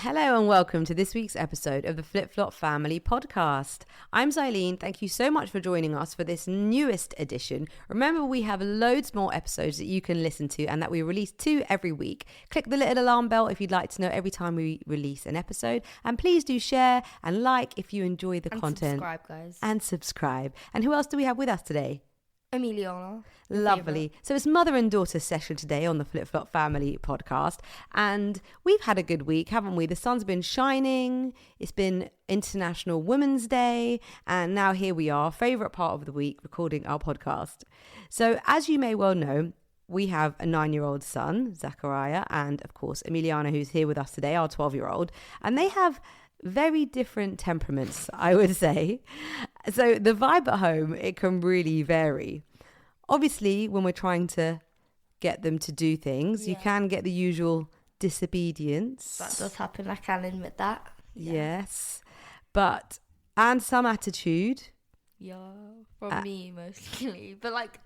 Hello and welcome to this week's episode of the Flip-Flop Family podcast. I'm Xylene. Thank you so much for joining us for this newest edition. Remember, we have loads more episodes that you can listen to and that we release 2 every week. Click the little alarm bell if you'd like to know every time we release an episode. And please do share and like if you enjoy the content. And subscribe, guys. And subscribe. And who else do we have with us today? Emiliana. Lovely. Favorite. So it's mother and daughter session today on the Flip-Flop Family podcast. And we've had a good week, haven't we? The sun's been shining. It's been International Women's Day. And now here we are, favourite part of the week, recording our podcast. So as you may well know, we have a 9-year-old son, Zachariah, and of course, Emiliana, who's here with us today, our 12-year-old. And they have very different temperaments, I would say. So the vibe at home, it can really vary. Obviously, when we're trying to get them to do things, you can get the usual disobedience. That does happen, I can admit that. Yes. And some attitude. Yeah, from me mostly. But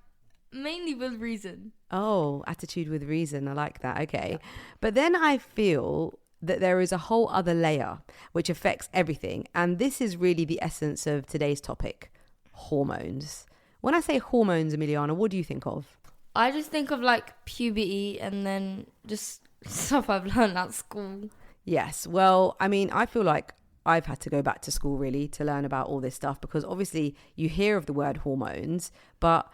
mainly with reason. Oh, attitude with reason. I like that. Okay. Yeah. But then I feel that there is a whole other layer which affects everything. And this is really the essence of today's topic, hormones. When I say hormones, Emiliana, what do you think of? I just think of puberty and then just stuff I've learned at school. Yes. Well, I mean, I feel like I've had to go back to school really to learn about all this stuff because obviously you hear of the word hormones, but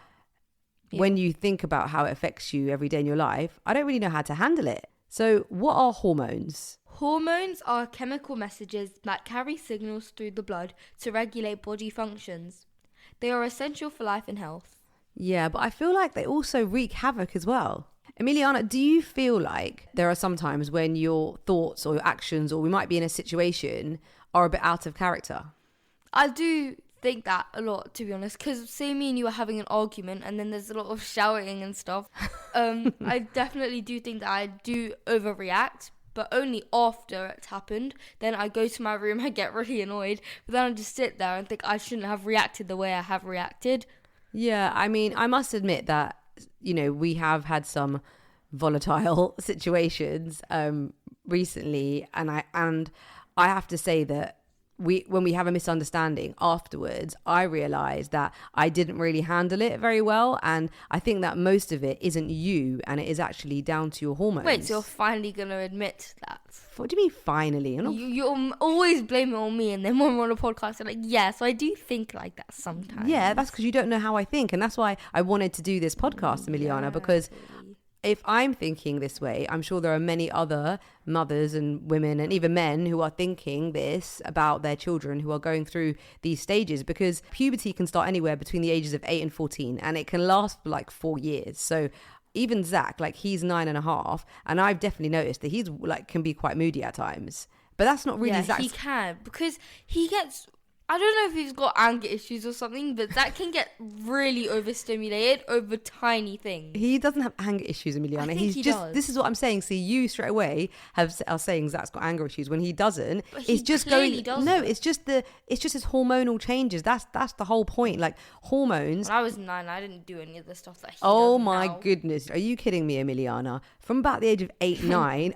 when you think about how it affects you every day in your life, I don't really know how to handle it. So what are hormones? Hormones are chemical messages that carry signals through the blood to regulate body functions. They are essential for life and health. Yeah, but I feel like they also wreak havoc as well. Emiliana, do you feel like there are some times when your thoughts or your actions, or we might be in a situation, are a bit out of character? I do think that a lot, to be honest, because say me and you are having an argument and then there's a lot of shouting and stuff. I definitely do think that I do overreact, but only after it's happened. Then I go to my room, I get really annoyed, but then I just sit there and think I shouldn't have reacted the way I have reacted. Yeah, I mean, I must admit that, we have had some volatile situations recently, and I have to say that when we have a misunderstanding afterwards, I realised that I didn't really handle it very well. And I think that most of it isn't you, and it is actually down to your hormones. Wait, so you're finally going to admit that? What do you mean finally? You always blame it on me, and then when we're on a podcast, you're like, yeah, so I do think like that sometimes. Yeah, that's because you don't know how I think. And that's why I wanted to do this podcast, Emiliana, because if I'm thinking this way, I'm sure there are many other mothers and women and even men who are thinking this about their children who are going through these stages, because puberty can start anywhere between the ages of 8 and 14 and it can last for 4 years. So even Zach, he's 9.5, and I've definitely noticed that he's can be quite moody at times. But that's not really Zach's. He can, because he gets, I don't know if he's got anger issues or something, but that can get really overstimulated over tiny things. He doesn't have anger issues, Emiliana. I think he does. This is what I'm saying. See, you straight away are saying Zach's got anger issues when he doesn't. But he it's just clearly does. No, it's just his hormonal changes. That's the whole point. Hormones. When I was 9, I didn't do any of the stuff that he Oh does my now. goodness. Are you kidding me, Emiliana? From about the age of 8, 9,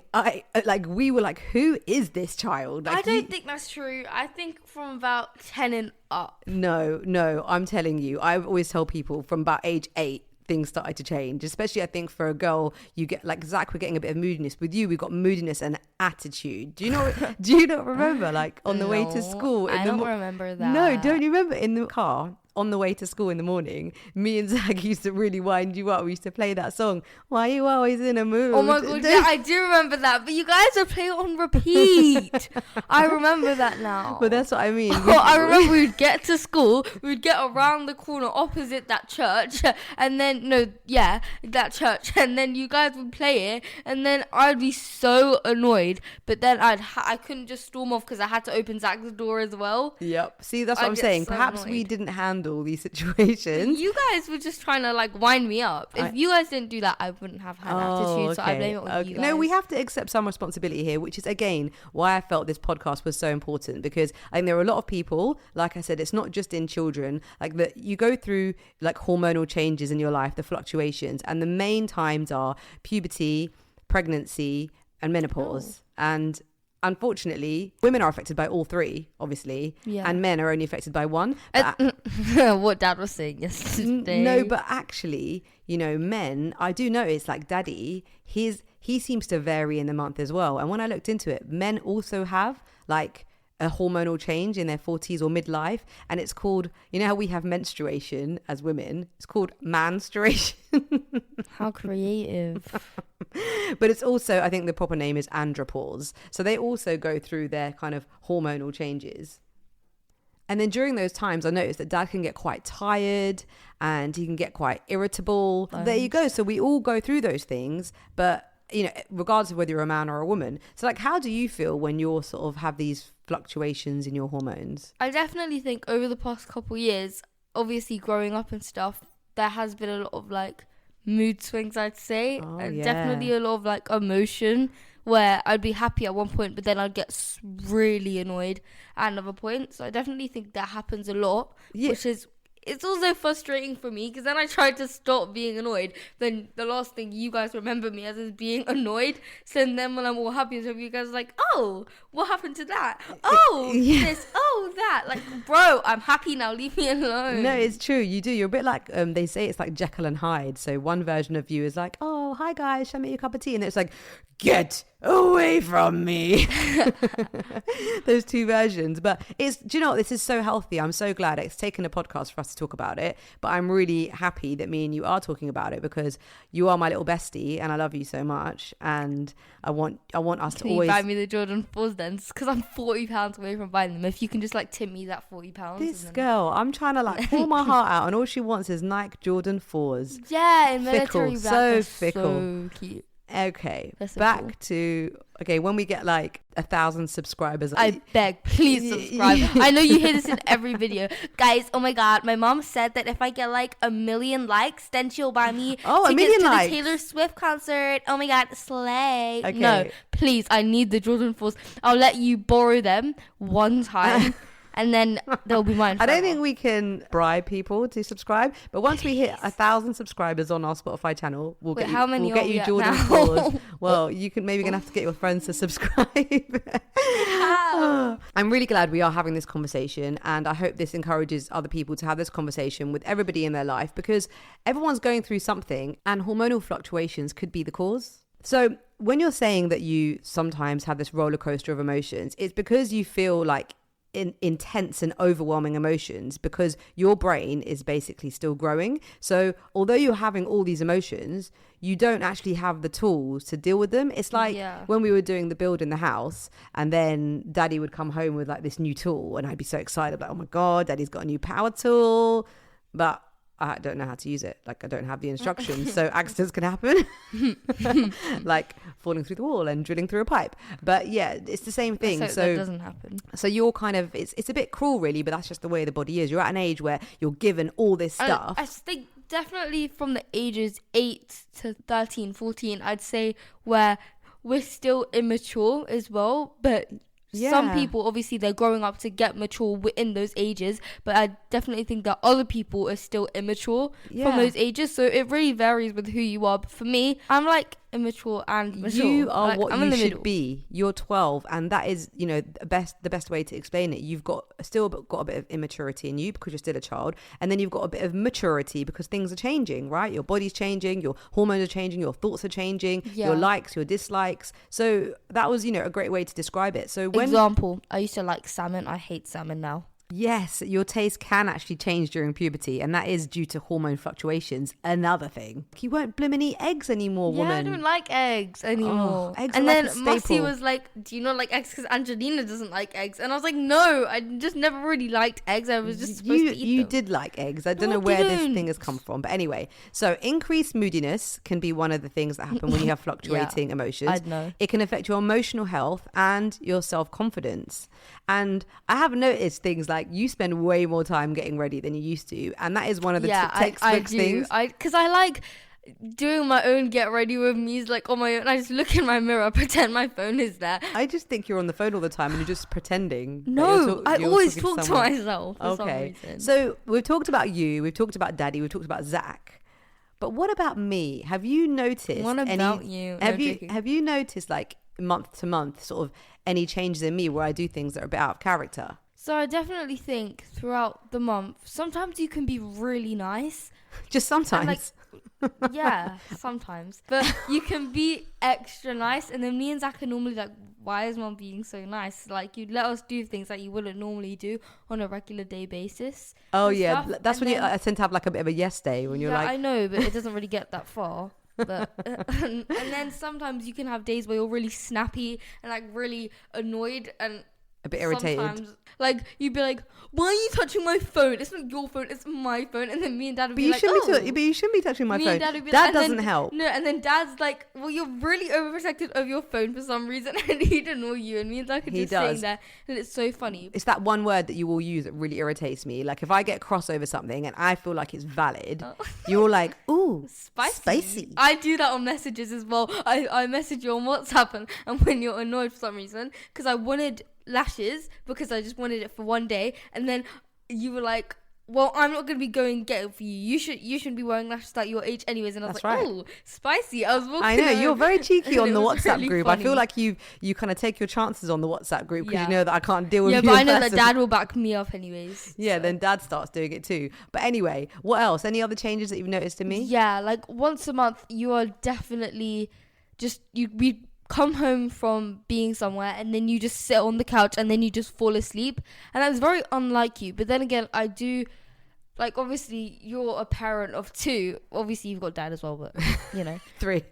we were like, who is this child? I don't think that's true. I think from about 10 and up. No, I'm telling you. I always tell people from about age 8, things started to change. Especially, I think, for a girl, you get Zach, we're getting a bit of moodiness. With you, we got moodiness and attitude. Do you not remember? On the way to school. I don't remember that. No, don't you remember in the car? On the way to school in the morning, me and Zach used to really wind you up. We used to play that song, Why You Always in a Mood? Oh my god, yeah, I do remember that. But you guys are playing it on repeat. I remember that now. But that's what I mean. I remember we'd get to school, we'd get around the corner opposite that church, and then, that church, and then you guys would play it, and then I'd be so annoyed. But then I couldn't just storm off because I had to open Zach's door as well. Yep. See, that's what I'm saying. So Perhaps annoyed. we didn't handle these situations. You guys were just trying to wind me up. If you guys didn't do that, I wouldn't have had attitude. So I blame it on you guys. No, we have to accept some responsibility here, which is again why I felt this podcast was so important, because I think there are a lot of people, like I said, it's not just in children, that you go through hormonal changes in your life, the fluctuations, and the main times are puberty, pregnancy, and menopause. And unfortunately, women are affected by all three, obviously, and men are only affected by one. What Dad was saying yesterday. No, but actually, men, I do notice, like Daddy, he seems to vary in the month as well. And when I looked into it, men also have like a hormonal change in their 40s or midlife, and it's called, how we have menstruation as women, it's called menstruation. How creative. But it's also, I think the proper name is andropause. So they also go through their kind of hormonal changes. And then during those times, I noticed that Dad can get quite tired and he can get quite irritable. There you go. So we all go through those things, but regardless of whether you're a man or a woman. So like, how do you feel when you're sort of have these fluctuations in your hormones? I definitely think over the past couple years, obviously growing up and stuff, there has been a lot of like mood swings, I'd say. And definitely a lot of like emotion, where I'd be happy at one point, but then I'd get really annoyed at another point. So I definitely think that happens a lot, which is, it's also frustrating for me, because then I try to stop being annoyed. Then the last thing you guys remember me as is being annoyed. So then when I'm all happy, so you guys are like, oh, what happened to that? Oh, this, oh, that. Like, bro, I'm happy now. Leave me alone. No, it's true. You do. You're a bit like, they say it's like Jekyll and Hyde. So one version of you is like, oh, hi guys, shall I make you a cup of tea? And it's like, get away from me. Those two versions. But do you know what? This is so healthy. I'm so glad it's taken a podcast for us to talk about it. But I'm really happy that me and you are talking about it, because you are my little bestie and I love you so much. And I want us to always buy me the Jordan 4s then, because I'm £40 away from buying them. If you can just like tip me that £40. This girl, I'm trying to like pour my heart out, and all she wants is Nike Jordan 4s. Yeah, in military black. So fickle. So cute. Okay, so back cool. to when we get like 1,000 subscribers, I beg, please subscribe. I know you hear this in every video, guys. Oh my god, my mom said that if I get like 1 million likes, then she'll buy me tickets to the Taylor Swift concert. Oh my god, slay. Okay. No, please, I need the Jordan 4s. I'll let you borrow them one time. And then they'll be mine forever. I don't think we can bribe people to subscribe, but once we hit 1,000 subscribers on our Spotify channel, we'll get you Jordan 4s. Well, you can maybe gonna have to get your friends to subscribe. I'm really glad we are having this conversation, and I hope this encourages other people to have this conversation with everybody in their life, because everyone's going through something, and hormonal fluctuations could be the cause. So when you're saying that you sometimes have this roller coaster of emotions, it's because you feel like intense and overwhelming emotions, because your brain is basically still growing. So although you're having all these emotions, you don't actually have the tools to deal with them. It's like when we were doing the build in the house, and then Daddy would come home with like this new tool, and I'd be so excited, like, oh my god, Daddy's got a new power tool, but I don't know how to use it. Like, I don't have the instructions, so accidents can happen, like falling through the wall and drilling through a pipe. But yeah, it's the same thing. So that doesn't happen. So you're kind of, it's a bit cruel, really, but that's just the way the body is. You're at an age where you're given all this stuff. I think definitely from the ages 8 to 13, 14, I'd say, where we're still immature as well, but some people, obviously, they're growing up to get mature within those ages, but I definitely think that other people are still immature from those ages. So it really varies with who you are. But for me, I'm like immature and mature. You are like, what I'm you in the should middle. be. You're 12, and that is, the best way to explain it. You've still got a bit of immaturity in you because you're still a child, and then you've got a bit of maturity because things are changing, right? Your body's changing, your hormones are changing, your thoughts are changing, your likes, your dislikes. So that was, a great way to describe it. So example, I used to like salmon. I hate salmon now. Yes, your taste can actually change during puberty, and that is due to hormone fluctuations. Another thing, you won't blimmin' eat eggs anymore, woman. Yeah, I don't like eggs anymore. Eggs and are then like a Mussy staple. was like, "Do you not like eggs?" Because Angelina doesn't like eggs, and I was like, "No, I just never really liked eggs. I was just supposed to eat You them." did like eggs. I don't know where this thing has come from, but anyway. So increased moodiness can be one of the things that happen when you have fluctuating emotions. I'd know. It can affect your emotional health and your self-confidence. And I have noticed things like you spend way more time getting ready than you used to, and that is one of the textbook things. Because I like doing my own get ready with me, like on my own. I just look in my mirror, pretend my phone is there. I just think you're on the phone all the time and you're just pretending. No, I always talk to myself for some reason. So we've talked about you, we've talked about Daddy, we've talked about Zach. But what about me? Have you noticed? What about you? Have you noticed like month to month, sort of any changes in me where I do things that are a bit out of character? So I definitely think throughout the month, sometimes you can be really nice. Just sometimes. Yeah, sometimes. But you can be extra nice. And then me and Zach are normally like, why is mom being so nice? Like, you'd let us do things that you wouldn't normally do on a regular day basis. Oh, yeah. Stuff. That's when I tend to have like a bit of a yes day when you're like... I know, but it doesn't really get that far. But and then sometimes you can have days where you're really snappy and like really annoyed and a bit irritated. Sometimes, like, you'd be like, why are you touching my phone? It's not your phone, it's my phone. And then me and dad would be like, but you shouldn't be touching my phone. That doesn't help. No, and then dad's like, well, you're really overprotective of your phone for some reason. And he'd annoy you. And me and dad could just saying that. And it's so funny. It's that one word that you all use that really irritates me. Like, if I get cross over something and I feel like it's valid, you're like, ooh, spicy. I do that on messages as well. I message you on WhatsApp and when you're annoyed for some reason, because I wanted lashes because I just wanted it for one day, and then you were like, well, I'm not going to be going get it for you. You shouldn't be wearing lashes at your age anyways. And I was oh, spicy. I know, you're very cheeky on the WhatsApp really group. Funny. I feel like you kind of take your chances on the WhatsApp group because you know that I can't deal with you. Yeah, but I know that dad will back me up anyways. Yeah, so. Then dad starts doing it too. But anyway, what else? Any other changes that you've noticed in me? Yeah, like once a month, you are definitely we come home from being somewhere and then you just sit on the couch and then you just fall asleep, and that's very unlike you. But then again, I do, like, obviously you're a parent of two, obviously you've got dad as well, but you know 3.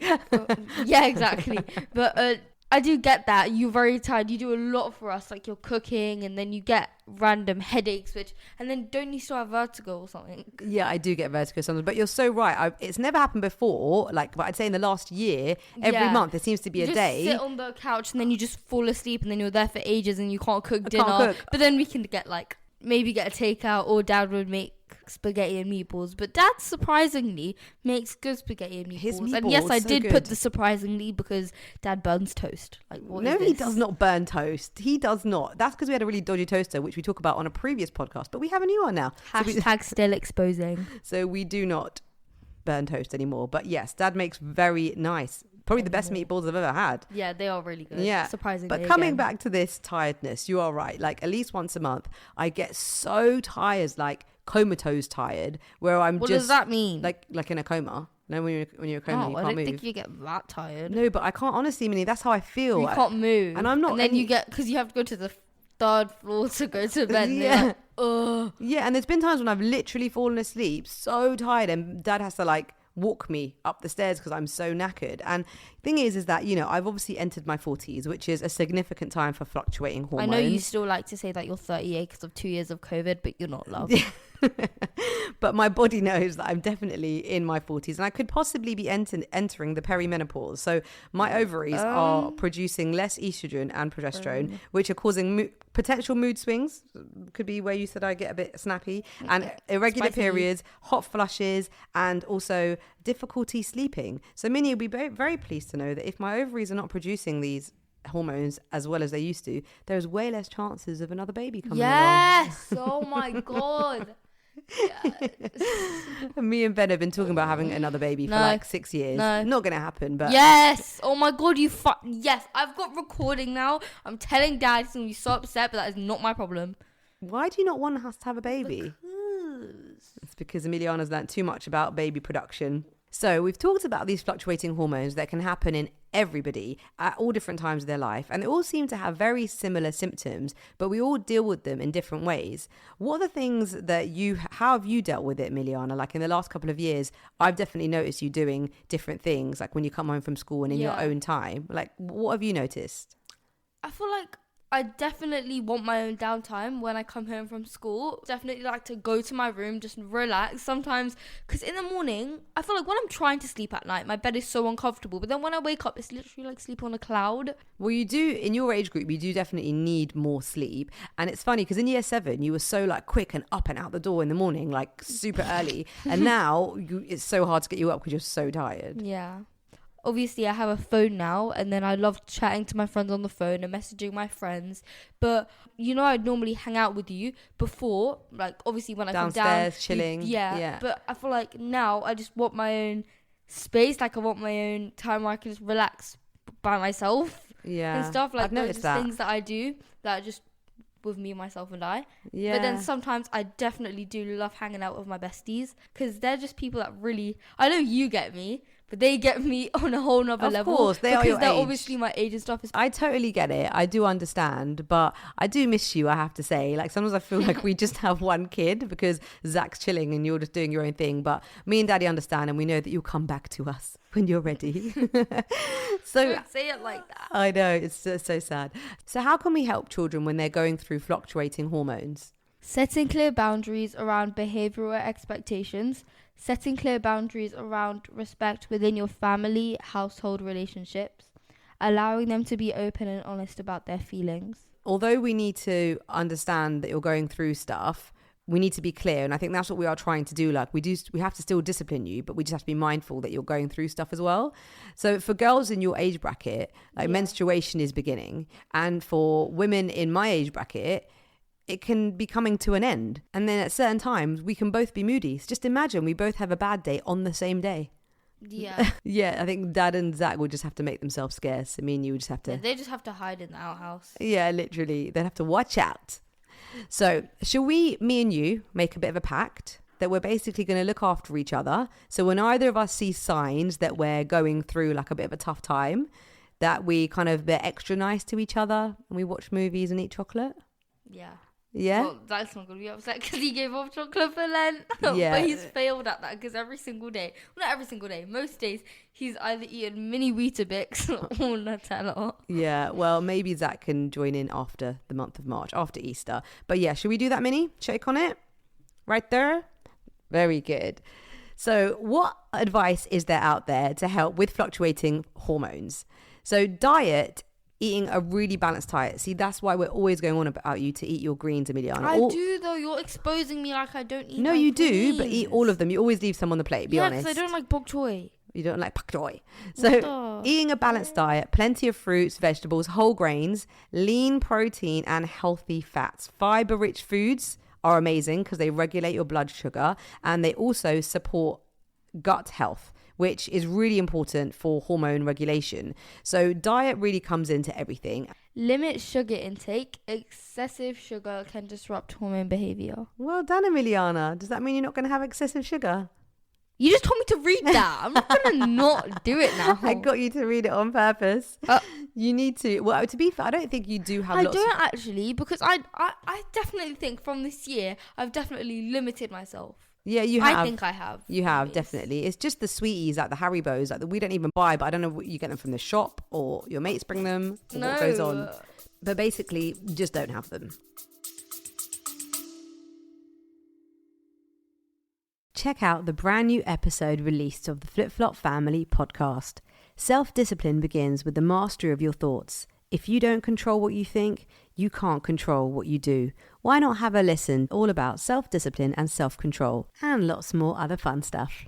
Yeah, exactly. But I do get that you're very tired. You do a lot for us, like you're cooking, and then you get random headaches, and then don't you still have vertigo or something? Yeah, I do get vertigo sometimes, but you're so right. It's never happened before, but I'd say in the last year, every month there seems to be a day. You just sit on the couch and then you just fall asleep, and then you're there for ages and you can't cook dinner. But then we can get maybe get a takeout, or dad would make spaghetti and meatballs. But dad surprisingly makes good spaghetti and meatballs. His meatballs, and yes, I did good. Put the surprisingly because dad burns toast. No, he does not burn toast. He does not. That's because we had a really dodgy toaster, which we talk about on a previous podcast, but we have a new one now. Hashtag still exposing. So we do not burn toast anymore. But yes, dad makes very nice, probably the best meatballs I've ever had. Yeah, they are really good. Yeah, surprisingly. But coming back to this tiredness, you are right. Like, at least once a month, I get so tired, like comatose tired, where I'm what just... does that mean? Like in a coma. No, when you're a coma, you can't move. I don't think you get that tired. No, but I can't, honestly, Minnie, that's how I feel. You can't move. And I'm not... And then you get... Because you have to go to the 3rd floor to go to bed. Yeah. Like, ugh. Yeah, and there's been times when I've literally fallen asleep so tired, and dad has to walk me up the stairs because I'm so knackered. And thing is that, I've obviously entered my 40s, which is a significant time for fluctuating hormones. I know you still like to say that you're 38 because of 2 years of COVID, but you're not, love. But my body knows that I'm definitely in my 40s, and I could possibly be entering the perimenopause. So my ovaries are producing less estrogen and progesterone, which are causing potential mood swings. Could be where you said I get a bit snappy, and irregular periods, hot flushes, and also difficulty sleeping. So Minnie will be very, very pleased to know that if my ovaries are not producing these hormones as well as they used to, there's way less chances of another baby coming along. Yes! Oh my God. Yes. Me and Ben have been talking about having another baby for 6 years. Not gonna happen, but yes. Oh my God, yes, I've got recording now. I'm telling dad he's gonna be so upset, but that is not my problem. Why do you not want us to have a baby? It's because Emiliana's learnt too much about baby production. So we've talked about these fluctuating hormones that can happen in everybody at all different times of their life, and they all seem to have very similar symptoms, but we all deal with them in different ways. What are the things that how have you dealt with it, Miliana? Like in the last couple of years, I've definitely noticed you doing different things, like when you come home from school and in your own time. Like, what have you noticed? I feel like I definitely want my own downtime when I come home from school. Definitely like to go to my room, just relax sometimes. Because in the morning, I feel like when I'm trying to sleep at night, my bed is so uncomfortable. But then when I wake up, it's literally like sleeping on a cloud. Well, you do, in your age group, you do definitely need more sleep. And it's funny because in year 7, you were so quick and up and out the door in the morning, super early. And now it's so hard to get you up because you're so tired. Yeah. Obviously, I have a phone now, and then I love chatting to my friends on the phone and messaging my friends. But, I'd normally hang out with you before, obviously when I come down. Downstairs, chilling. Yeah. But I feel like now I just want my own space. I want my own time where I can just relax by myself. Yeah. and stuff like I've noticed those that. things that I do that are just with me, myself, and I. Yeah. But then sometimes I definitely do love hanging out with my besties because they're just people that really, I know you get me, but they get me on a whole nother level. Of course, they are your because they're age. obviously my age and stuff. I totally get it. I do understand, but I do miss you, I have to say. Like sometimes I feel like we just have one kid because Zach's chilling and you're just doing your own thing. But me and Daddy understand, and we know that you'll come back to us when you're ready. So Don't say it like that. I know, it's so sad. So how can we help children when they're going through fluctuating hormones? Setting clear boundaries around behavioral expectations, setting clear boundaries around respect within your family, household relationships, allowing them to be open and honest about their feelings. Although we need to understand that you're going through stuff, we need to be clear. And I think that's what we are trying to do. Like we have to still discipline you, but we just have to be mindful that you're going through stuff as well. So for girls in your age bracket, like menstruation is beginning. And for women in my age bracket, it can be coming to an end. And then at certain times, we can both be moody. So just imagine we both have a bad day on the same day. Yeah. Yeah, I think Dad and Zach will just have to make themselves scarce. I mean, you would just have to... Yeah, they just have to hide in the outhouse. Yeah, literally. They'd have to watch out. So shall we, me and you, make a bit of a pact that we're basically going to look after each other? So when either of us see signs that we're going through like a bit of a tough time, that we kind of be extra nice to each other and we watch movies and eat chocolate? Yeah. Yeah? Well, that's not going to be upset because he gave up chocolate for Lent. Yeah. But he's failed at that because every single day, well, not every single day, most days, he's either eaten mini Weetabix or Nutella. Yeah, well, maybe Zach can join in after the month of March, after Easter. But yeah, should we do that, Minnie? Shake on it? Right there? Very good. So what advice is there out there to help with fluctuating hormones? So diet, eating a really balanced diet. See, that's why we're always going on about you to eat your greens, Emiliana. I do, though. You're exposing me like I don't eat No, my you greens. do, but eat all of them. You always leave some on the plate, be honest. Yeah, because I don't like bok choy. You don't like pak choi. So eating a balanced diet, plenty of fruits, vegetables, whole grains, lean protein and healthy fats. Fiber-rich foods are amazing because they regulate your blood sugar and they also support gut health, which is really important for hormone regulation. So diet really comes into everything. Limit sugar intake. Excessive sugar can disrupt hormone behavior. Well done, Emiliana. Does that mean you're not going to have excessive sugar? You just told me to read that. I'm not going to not do it now. I got you to read it on purpose. You need to. Well, to be fair, I don't think you do have I don't actually, because I definitely think from this year, I've definitely limited myself. Yeah, you have. I think I have. You have, definitely. It's just the sweeties, like the Haribos, like that we don't even buy, but I don't know if you get them from the shop or your mates bring them or what goes on. But basically, you just don't have them. Check out the brand new episode released of the Flip Flop Family podcast. Self-discipline begins with the mastery of your thoughts. If you don't control what you think, you can't control what you do. Why not have a listen all about self-discipline and self-control and lots more other fun stuff.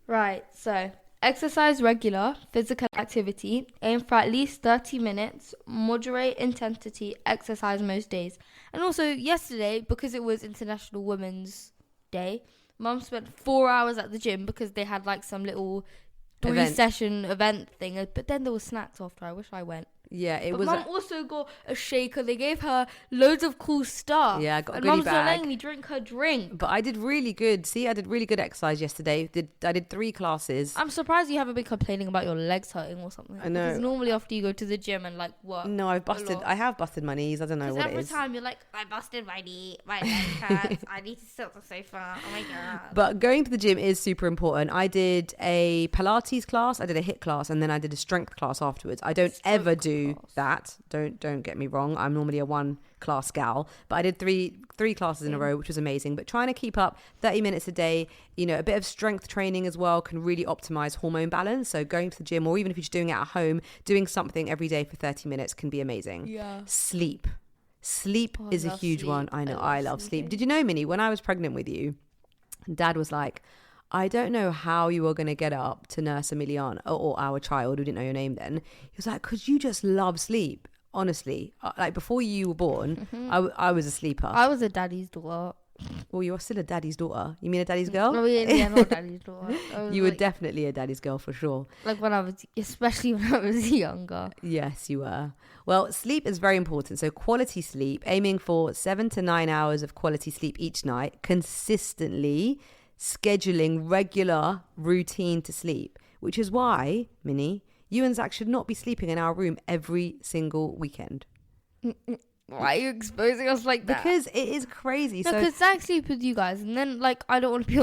Right, so exercise regular, physical activity, aim for at least 30 minutes, moderate intensity, exercise most days. And also yesterday, because it was International Women's Day, Mum spent 4 hours at the gym because they had like some little 3-session event thing. But then there was snacks after. I wish I went. Yeah, but Mum also got a shaker. They gave her loads of cool stuff. Yeah, I got a and goodie Mum's bag. not letting me drink her drink. But I did really good. See, I did really good exercise yesterday. I did 3 classes. I'm surprised you haven't been complaining about your legs hurting or something. I know. Because normally after you go to the gym and like work. No, I have busted my knees. I don't know what it is. Every time you're like, I busted my knee, my leg hurts, I need to sit on the sofa. Oh my God. But going to the gym is super important. I did a Pilates class, I did a HIIT class, and then I did a strength class afterwards. I don't ever do that. Don't get me wrong. I'm normally a 1 class gal, but I did three classes in a row, which was amazing. But trying to keep up 30 minutes a day, a bit of strength training as well can really optimize hormone balance. So going to the gym, or even if you're just doing it at home, doing something every day for 30 minutes can be amazing. Yeah. Sleep is a huge one. I know. I love sleep. Did you know, Minnie, when I was pregnant with you, Dad was like, I don't know how you are going to get up to nurse Emiliana or our child who didn't know your name then. He was like, because you just love sleep. Honestly, like before you were born, I was a sleeper. I was a daddy's daughter. Well, you're still a daddy's daughter. You mean a daddy's girl? Oh, yeah, not daddy's daughter. You were definitely a daddy's girl for sure. Like especially when I was younger. Yes, you were. Well, sleep is very important. So quality sleep, aiming for 7 to 9 hours of quality sleep each night, consistently scheduling regular routine to sleep, which is why, Minnie, you and Zach should not be sleeping in our room every single weekend. Why are you exposing us like that? Because it is crazy. No, because Zach sleeps with you guys, and then like I don't want to be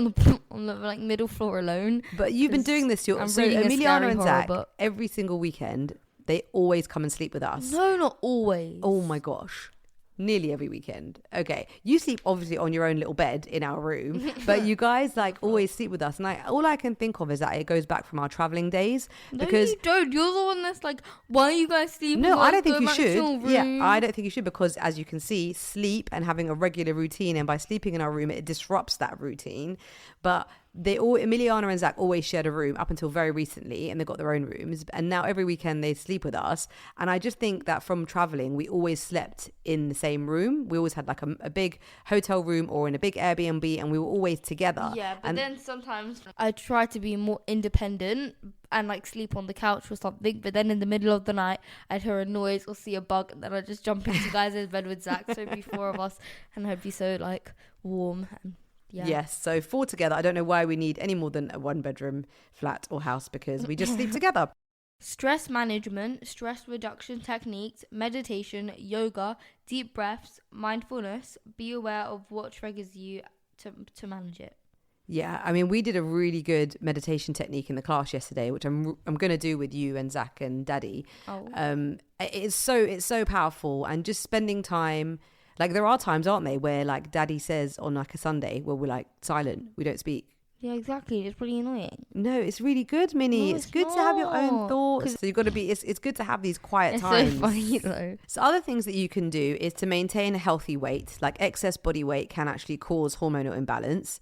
on the like middle floor alone. But you've been doing this. So Emiliana and Zach, every single weekend, they always come and sleep with us. No, not always. Oh my gosh. Nearly every weekend. Okay, you sleep obviously on your own little bed in our room, but you guys like always sleep with us, and all I can think of is that it goes back from our traveling days. No, because you don't. You're the one that's like, why are you guys sleeping? No, I don't think you should. Yeah, I don't think you should, because as you can see, sleep and having a regular routine, and by sleeping in our room, it disrupts that routine. But Emiliana and Zach always shared a room up until very recently, and they got their own rooms, and now every weekend they sleep with us. And I just think that from traveling, we always slept in the same room. We always had like a big hotel room or in a big Airbnb, and we were always together. Yeah, but then sometimes I try to be more independent and like sleep on the couch or something, but then in the middle of the night I'd hear a noise or see a bug, and then I'd just jump into guys' bed with Zach, so it'd be 4 of us, and I'd be so like warm and yeah. Yes, so 4 together. I don't know why we need any more than a 1-bedroom flat or house, because we just sleep together. Stress management, stress reduction techniques, meditation, yoga, deep breaths, mindfulness. Be aware of what triggers you to manage it. Yeah, I mean, we did a really good meditation technique in the class yesterday, which I'm going to do with you and Zach and Daddy. Oh. It's so powerful, and just spending time. Like, there are times, aren't they, where like Daddy says on like a Sunday where we're like silent, we don't speak. Yeah, exactly. It's pretty annoying. No, it's really good, Minnie. No, it's good to have your own thoughts. So you've got to be. It's good to have these quiet times. It's so funny though. So other things that you can do is to maintain a healthy weight. Like excess body weight can actually cause hormonal imbalance.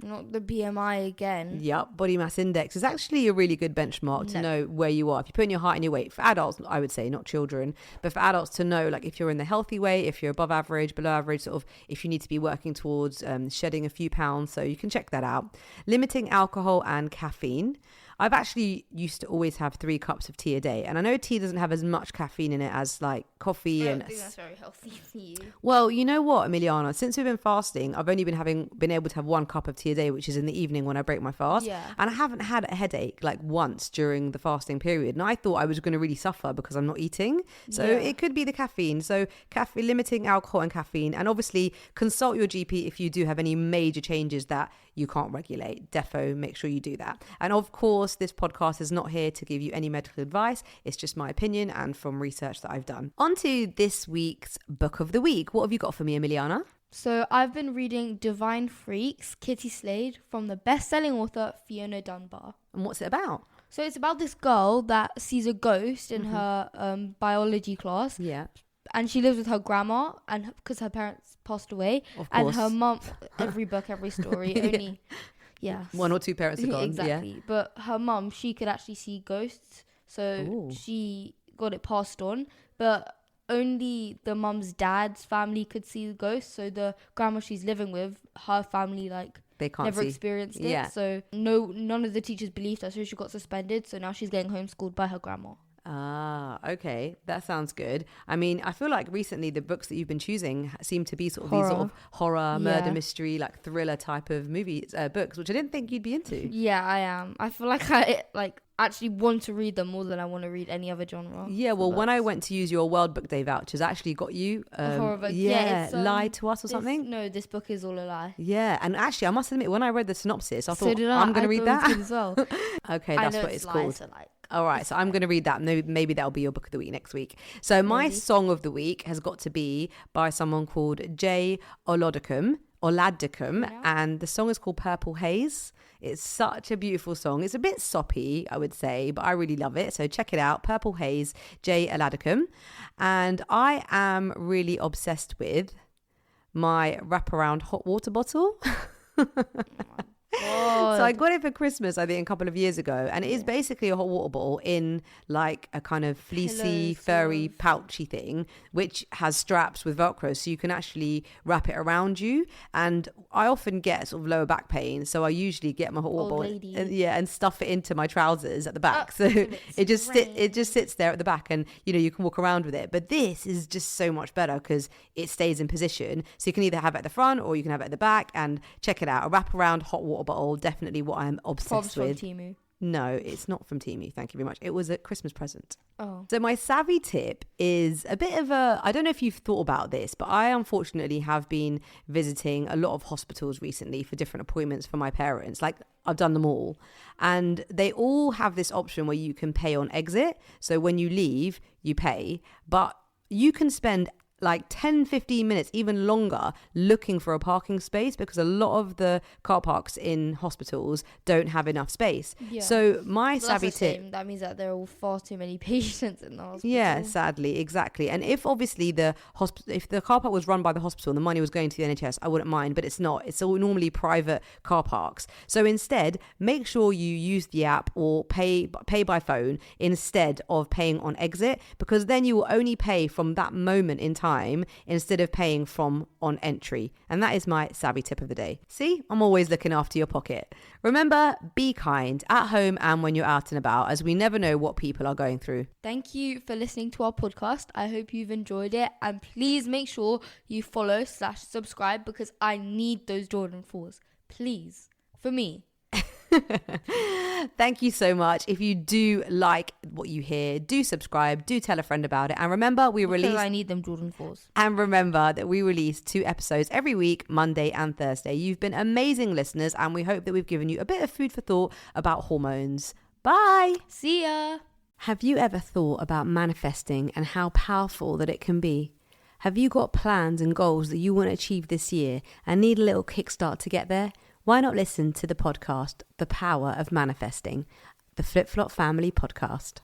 Not the BMI again. Yep, body mass index is actually a really good benchmark to know where you are. If you put in your height and your weight, for adults, I would say, not children, but for adults to know, like if you're in the healthy weight, if you're above average, below average, sort of, if you need to be working towards shedding a few pounds. So you can check that out. Limiting alcohol and caffeine. I've actually used to always have 3 cups of tea a day, and I know tea doesn't have as much caffeine in it as like coffee. I don't think that's very healthy for you. Well, you know what, Emiliana, since we've been fasting, I've only been able to have 1 cup of tea a day, which is in the evening when I break my fast. Yeah. And I haven't had a headache like once during the fasting period, and I thought I was going to really suffer because I'm not eating. So it could be the caffeine. So limiting alcohol and caffeine, and obviously consult your GP if you do have any major changes that you can't regulate. Defo, make sure you do that. And of course, this podcast is not here to give you any medical advice. It's just my opinion and from research that I've done. On to this week's book of the week. What have you got for me, Emiliana? So I've been reading Divine Freaks, Kitty Slade, from the best-selling author Fiona Dunbar. And what's it about? So it's about this girl that sees a ghost in her biology class. Yeah. And she lives with her grandma, and because her parents passed away, and her mum. Every book, every story, only 1 or 2 parents are gone. Exactly. Yeah. But her mum, she could actually see ghosts, so she got it passed on. But only the mum's dad's family could see the ghosts. So the grandma she's living with, her family they can't never see. Experienced it. Yeah. So none of the teachers believed her, so she got suspended. So now she's getting homeschooled by her grandma. Ah, okay. That sounds good. I mean, I feel like recently the books that you've been choosing seem to be these sort of horror, murder mystery, like thriller type of movies, books, which I didn't think you'd be into. Yeah, I am. I feel like I actually want to read them more than I want to read any other genre. Yeah, well, when I went to use your World Book Day vouchers, I actually got you a horror book. Yeah, Lie to Us or something. No, this book is all a lie. Yeah, and actually, I must admit, when I read the synopsis, I So thought, did I'm going to read that. As well. Okay, that's what it's called. All right, so I'm going to read that. Maybe that'll be your book of the week next week. So my song of the week has got to be by someone called Jay Oladokun, and the song is called Purple Haze. It's such a beautiful song. It's a bit soppy, I would say, but I really love it. So check it out, Purple Haze, Jay Oladokun. And I am really obsessed with my wraparound hot water bottle. So I got it for Christmas, I think, a couple of years ago. And it is basically a hot water bottle in like a kind of fleecy, furry, pouchy thing, which has straps with Velcro. So you can actually wrap it around you. And I often get sort of lower back pain. So I usually get my hot water bottle and stuff it into my trousers at the back. So it just sits there at the back, and you can walk around with it. But this is just so much better because it stays in position. So you can either have it at the front or you can have it at the back. And check it out, a wraparound hot water bottle, definitely what I'm obsessed with. From Temu. No, it's not from Temu. Thank you very much. It was a Christmas present. Oh. So my savvy tip is a bit of a, I don't know if you've thought about this, but I unfortunately have been visiting a lot of hospitals recently for different appointments for my parents. Like I've done them all. And they all have this option where you can pay on exit. So when you leave, you pay. But you can spend like 10-15 minutes, even longer, looking for a parking space because a lot of the car parks in hospitals don't have enough space. So my savvy tip, that means that there are far too many patients in the hospital. Yeah, sadly, exactly. And if obviously if the car park was run by the hospital and the money was going to the NHS, I wouldn't mind, but it's not. It's all normally private car parks. So instead, make sure you use the app or pay by phone instead of paying on exit, because then you will only pay from that moment in time instead of paying from on entry. And that is my savvy tip of the day. See, I'm always looking after your pocket. Remember, be kind at home and when you're out and about, as we never know what people are going through. Thank you for listening to our podcast. I hope you've enjoyed it, and please make sure you follow/subscribe because I need those Jordan 4s. Please, for me. Thank you so much. If you do like what you hear, do subscribe, do tell a friend about it, and remember I need them Jordan 4s. And remember that we release 2 episodes every week, Monday and Thursday. You've been amazing listeners, and we hope that we've given you a bit of food for thought about hormones. Bye. See ya. Have you ever thought about manifesting and how powerful that it can be? Have you got plans and goals that you want to achieve this year and need a little kickstart to get there? Why not listen to the podcast, The Power of Manifesting, the Flip Flop Family podcast.